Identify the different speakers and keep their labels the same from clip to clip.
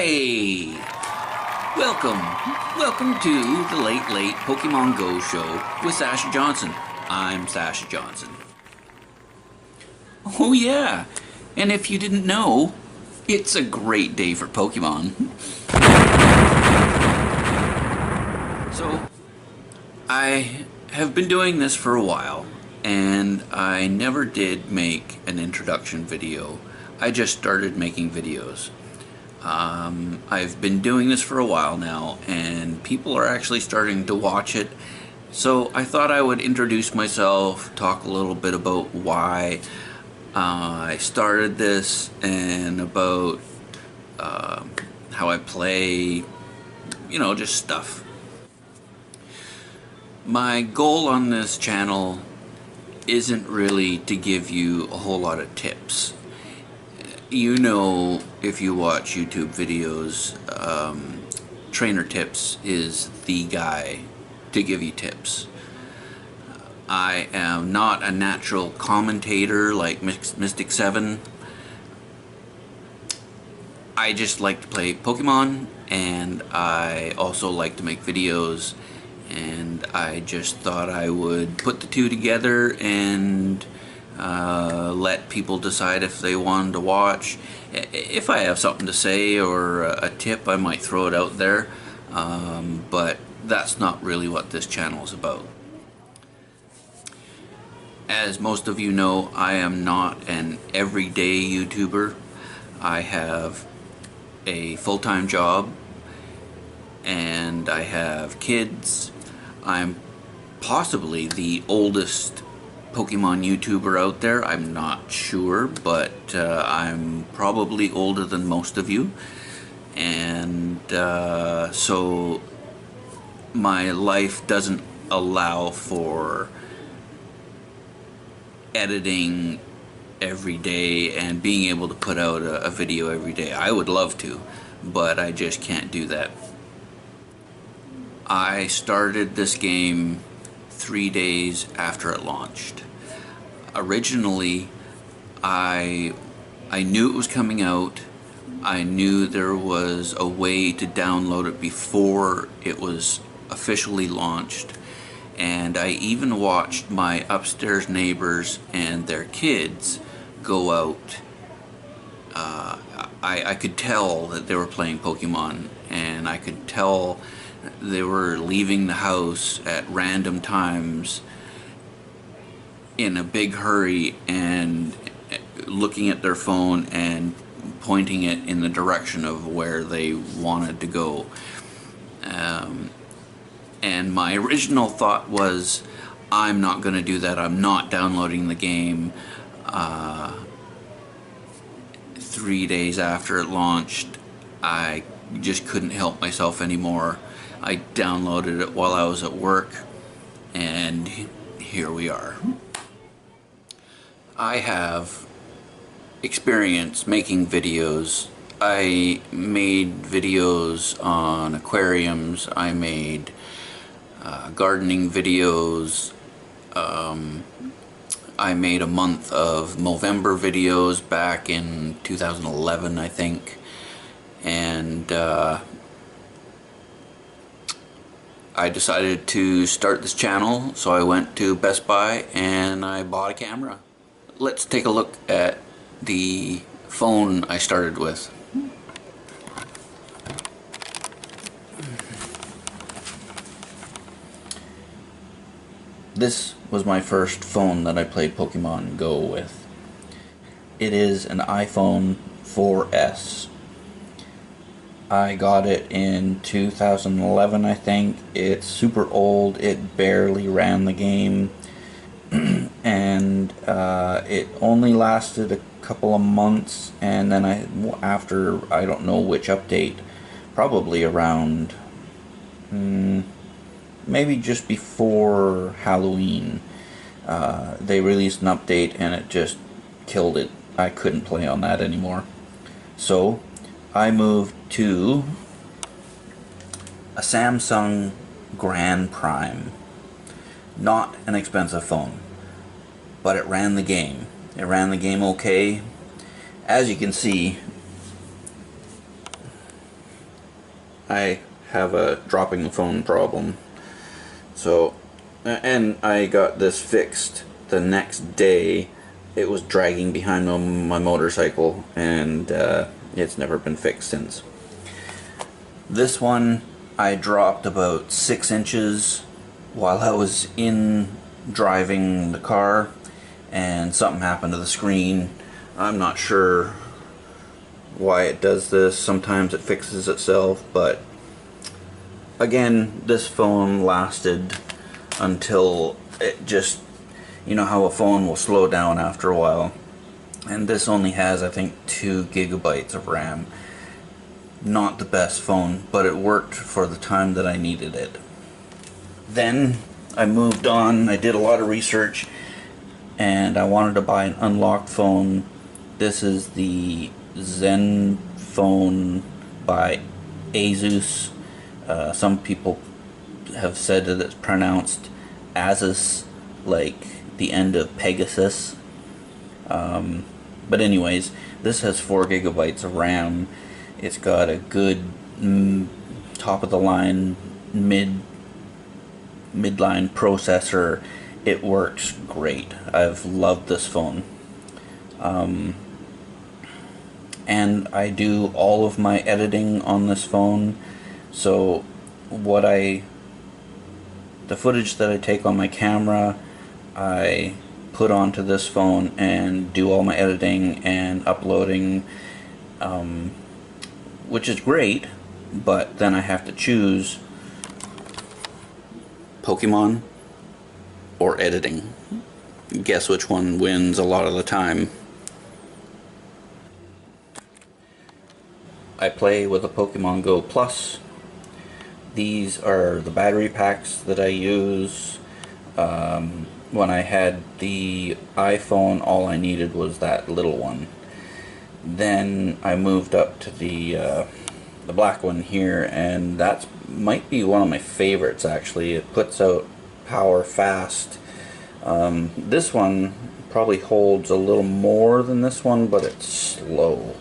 Speaker 1: Hey! Welcome to the Late Pokemon Go show with Sasha Johnson. I'm Sasha Johnson. Oh yeah, and if you didn't know, it's a great day for Pokemon. So, I have been doing this for a while, and I never did make an introduction video. I just started making videos. I've been doing this for a while now, and people are actually starting to watch it. So I thought I would introduce myself, talk a little bit about why I started this, and about how I play, just stuff. My goal on this channel isn't really to give you a whole lot of tips. You know, if you watch YouTube videos, Trainer Tips is the guy to give you tips. I am not a natural commentator like Mystic 7. I just like to play Pokemon, and I also like to make videos, and I just thought I would put the two together and let people decide if they wanted to watch. If I have something to say or a tip, I might throw it out there, but that's not really what this channel is about. As most of you know, I am not an everyday YouTuber. I have a full-time job, and I have kids. I'm possibly the oldest Pokemon YouTuber out there. I'm not sure, but I'm probably older than most of you, and so my life doesn't allow for editing every day and being able to put out a video every day. I would love to, but I just can't do that. I started this game 3 days after it launched. Originally, I knew it was coming out. I knew there was a way to download it before it was officially launched, and I even watched my upstairs neighbors and their kids go out. I could tell that they were playing Pokemon, and I could tell they were leaving the house at random times in a big hurry and looking at their phone and pointing it in the direction of where they wanted to go. And my original thought was, I'm not going to do that. I'm not downloading the game 3 days after it launched. I just couldn't help myself anymore. I downloaded it while I was at work, and here we are. I have experience making videos. I made videos on aquariums. I made gardening videos. I made a month of Movember videos back in 2011, I think, and I decided to start this channel, so I went to Best Buy and I bought a camera. Let's take a look at the phone I started with. This was my first phone that I played Pokemon Go with. It is an iPhone 4S. I got it in 2011, I think. It's super old. It barely ran the game. And it only lasted a couple of months, and then after I don't know which update, probably around maybe just before Halloween, they released an update and it just killed it. I couldn't play on that anymore. So I moved to a Samsung Grand Prime. Not an expensive phone, but it ran the game. It ran the game okay. As you can see, I have a dropping the phone problem. So, and I got this fixed the next day. It was dragging behind my motorcycle, and it's never been fixed since. This one I dropped about 6 inches while I was in driving the car, and something happened to the screen. I'm not sure why it does this. Sometimes it fixes itself, but again, this phone lasted until it just, you know how a phone will slow down after a while, and this only has, I think, 2 gigabytes of RAM. Not the best phone, but it worked for the time that I needed it. Then I moved on. I did a lot of research, and I wanted to buy an unlocked phone. This is the Zen phone by Asus. Some people have said that it's pronounced Asus, like the end of Pegasus. But anyways, this has 4 gigabytes of RAM. It's got a good top of the line midline processor. It works great. I've loved this phone. And I do all of my editing on this phone. So the footage that I take on my camera, I put onto this phone and do all my editing and uploading, which is great, but then I have to choose Pokemon or editing. Guess which one wins a lot of the time. I play with a Pokemon Go Plus. These are the battery packs that I use. When I had the iPhone, all I needed was that little one. Then I moved up to the black one here, and that might be one of my favorites actually. It puts out power fast. This one probably holds a little more than this one, but it's slow.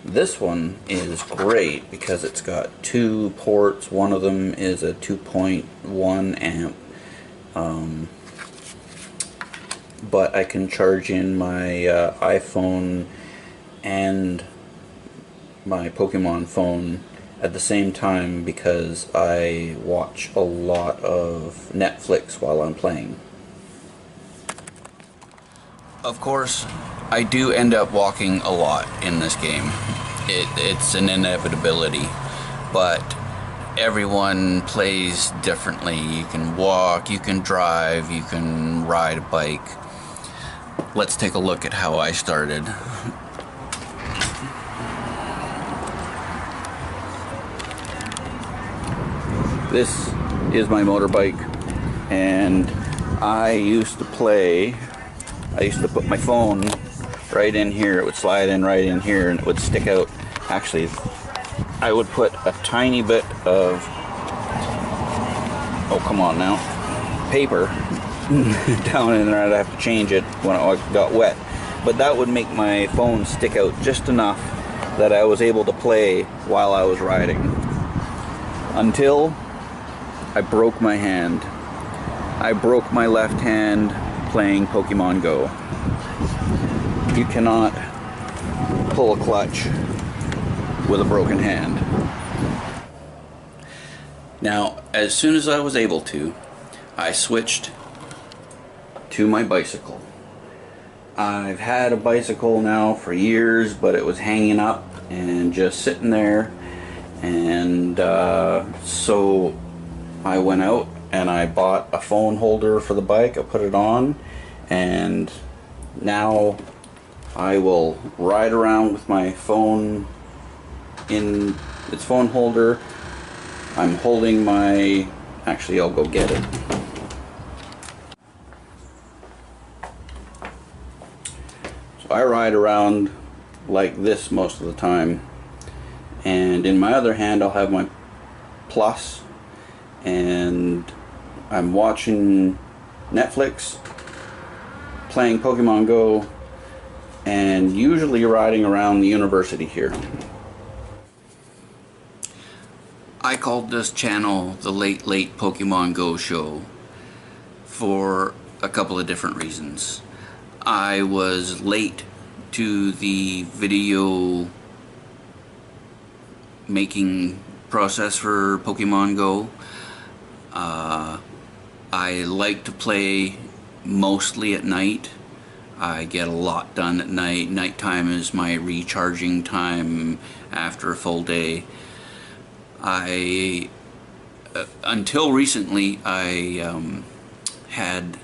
Speaker 1: This one is great because it's got 2 ports. One of them is a 2.1 amp. But I can charge in my iPhone and my Pokemon phone at the same time because I watch a lot of Netflix while I'm playing. Of course, I do end up walking a lot in this game. It's an inevitability, but everyone plays differently. You can walk, you can drive, you can ride a bike. Let's take a look at how I started. This is my motorbike, and I used to put my phone right in here. It would slide in right in here and it would stick out. Actually, I would put a tiny bit of, oh come on now, paper down in there. I'd have to change it when it got wet. But that would make my phone stick out just enough that I was able to play while I was riding. Until I broke my hand. I broke my left hand playing Pokemon Go. You cannot pull a clutch with a broken hand. Now, as soon as I was able to, I switched to my bicycle. I've had a bicycle now for years, but it was hanging up and just sitting there, and so I went out and I bought a phone holder for the bike. I put it on, and now I will ride around with my phone in its phone holder. I'm holding my, actually I'll go get it. So I ride around like this most of the time, and in my other hand I'll have my Plus, and I'm watching Netflix, playing Pokemon Go, and usually riding around the university here. I called this channel the Late Late Pokemon Go Show for a couple of different reasons. I was late to the video making process for Pokemon Go. I like to play mostly at night. I get a lot done at night. Nighttime is my recharging time after a full day. Until recently, I had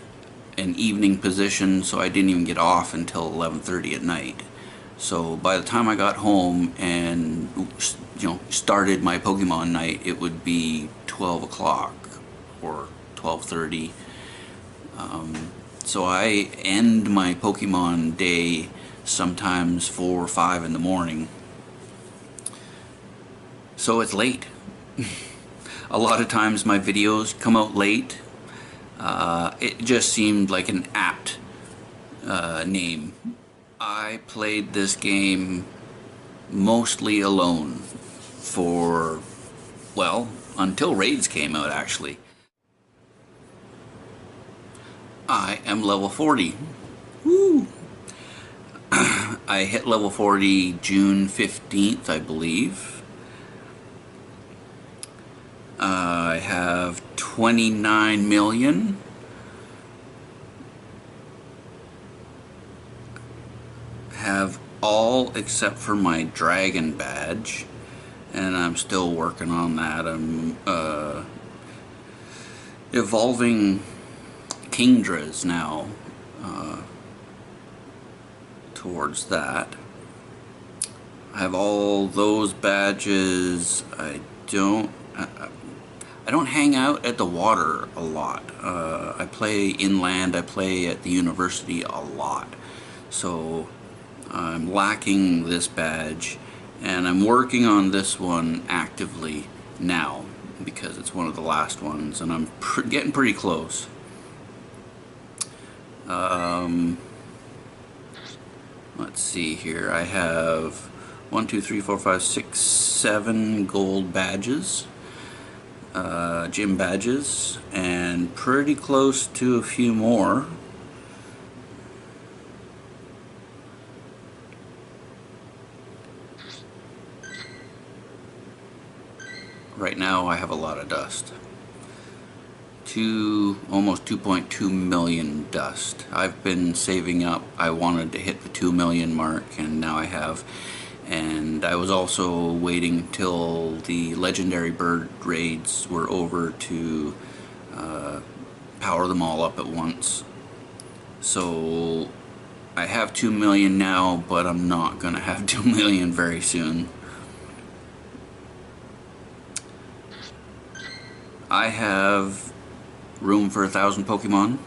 Speaker 1: an evening position, so I didn't even get off until 11:30 at night. So by the time I got home and started my Pokemon night, it would be 12 o'clock or 12:30. So I end my Pokemon day sometimes 4 or 5 in the morning. So it's late. A lot of times my videos come out late. It just seemed like an apt name. I played this game mostly alone for, well, until raids came out actually. I am level 40. Woo! I hit level 40 June 15th, I believe. I have 29 million. Have all except for my dragon badge, and I'm still working on that. I'm evolving Kingdras now towards that. I have all those badges. I don't hang out at the water a lot. I play inland. I play at the university a lot. So I'm lacking this badge, and I'm working on this one actively now because it's one of the last ones, and I'm getting pretty close. Let's see here. I have 1, 2, 3, 4, 5, 6, 7 gold badges, gym badges, and pretty close to a few more. Right now I have a lot of dust. Almost 2.2 million dust. I've been saving up. I wanted to hit the 2 million mark, and now I have. And I was also waiting till the legendary bird raids were over to power them all up at once. So I have 2 million now, but I'm not gonna have 2 million very soon. I have room for 1,000 Pokemon,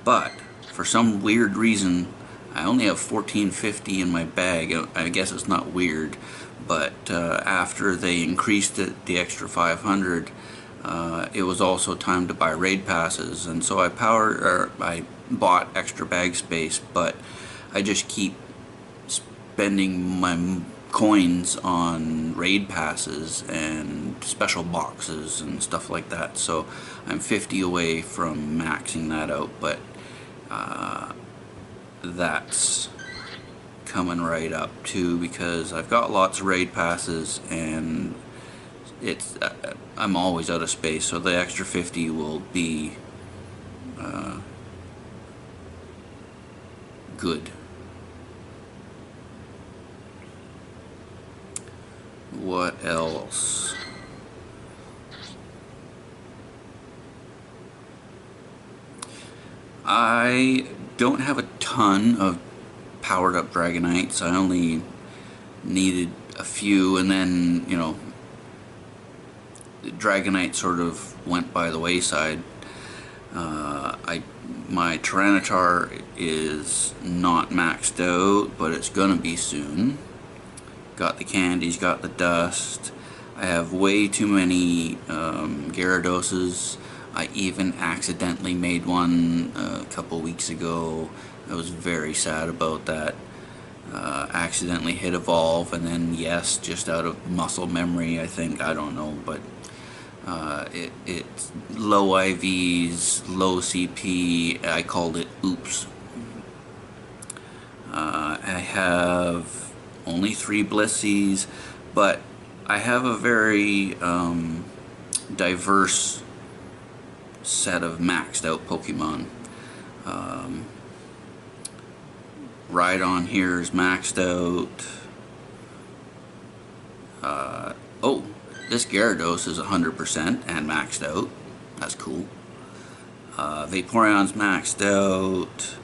Speaker 1: but for some weird reason I only have 1450 in my bag. I guess it's not weird, but after they increased it the extra 500, it was also time to buy raid passes, and so I bought extra bag space, but I just keep spending my coins on raid passes and special boxes and stuff like that. So I'm 50 away from maxing that out, but that's coming right up too, because I've got lots of raid passes, and it's I'm always out of space, so the extra 50 will be good. What else? I don't have a ton of powered up Dragonites. I only needed a few, and then, the Dragonite sort of went by the wayside. My Tyranitar is not maxed out, but it's gonna be soon. Got the candies, got the dust. I have way too many Gyaradoses. I even accidentally made one a couple weeks ago. I was very sad about that. accidentally hit evolve, and then yes, just out of muscle memory, I think, I don't know, but it's low IVs, low CP. I called it oops. I have only 3 Blissies, but I have a very diverse set of maxed out Pokemon. Rhydon here is maxed out. Oh, this Gyarados is 100% and maxed out. That's cool. Vaporeon's maxed out.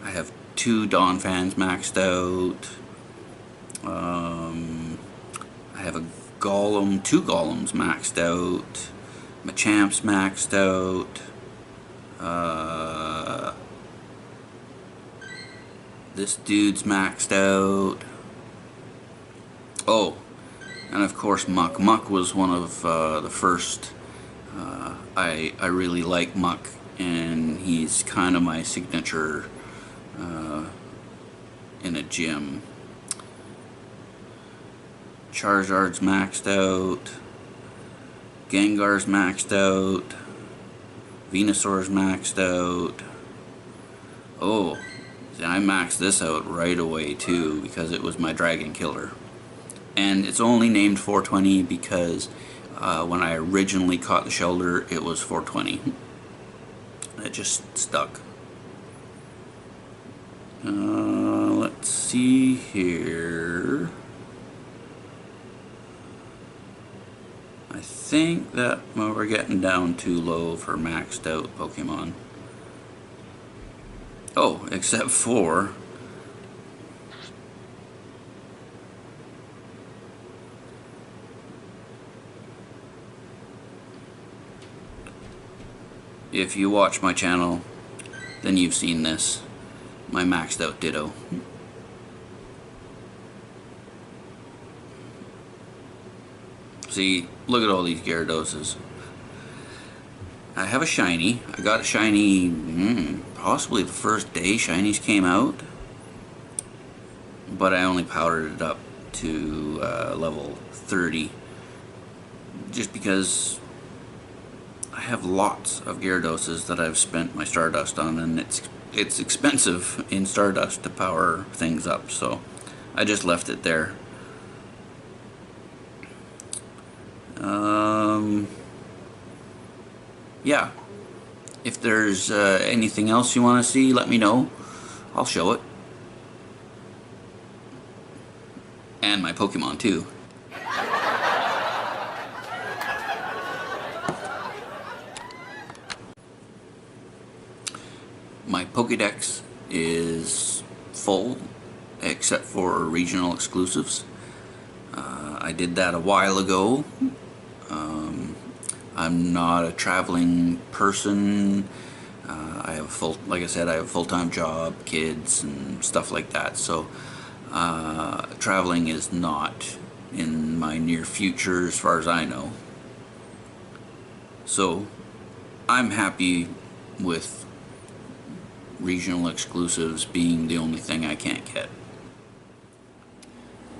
Speaker 1: I have 2 Donphans maxed out. I have a Golem, 2 Golems maxed out. Machamp's maxed out. This dude's maxed out. Oh, and of course Muck. Muck was one of the first. I really like Muck, and he's kind of my signature in a gym. Charizard's maxed out. Gengar's maxed out. Venusaur's maxed out. Oh, I maxed this out right away too because it was my dragon killer. And it's only named 420 because when I originally caught the Shellder, it was 420. It just stuck. Let's see here. I think that we're getting down too low for maxed out Pokemon. Oh, except for if you watch my channel, then you've seen this. My maxed out Ditto. See, look at all these Gyaradoses. I have a shiny. I got a shiny possibly the first day shinies came out, but I only powdered it up to level 30 just because I have lots of Gyaradoses that I've spent my Stardust on, and it's expensive in Stardust to power things up, so I just left it there. Yeah, if there's anything else you want to see, let me know. I'll show it. And my Pokemon too. My Pokédex is full except for regional exclusives. I did that a while ago. I'm not a traveling person. I have like I said, I have a full-time job, kids, and stuff like that. So traveling is not in my near future, as far as I know. So I'm happy with regional exclusives being the only thing I can't get.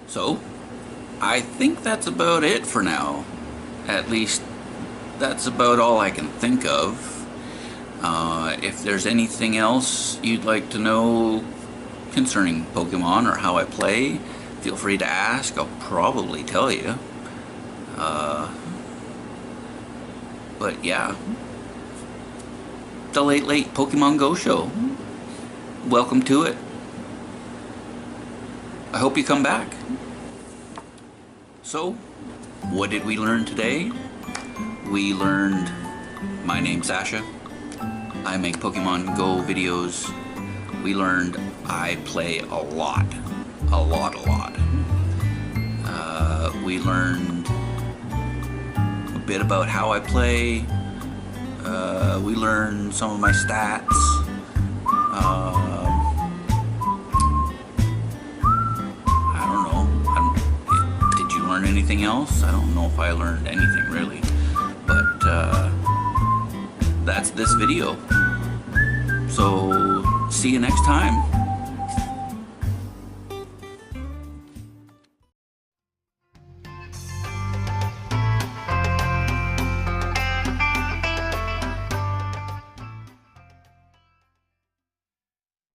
Speaker 1: So I think that's about it for now. At least that's about all I can think of. If there's anything else you'd like to know concerning Pokemon or how I play, feel free to ask. I'll probably tell you. But yeah, the Late Pokemon Go show. Welcome to it. I hope you come back. So, what did we learn today? We learned my name's Sasha. I make Pokemon Go videos. We learned I play a lot. A lot. We learned a bit about how I play. We learned some of my stats. I don't know. Did you learn anything else? I don't know if I learned anything really. But that's this video. So see you next time.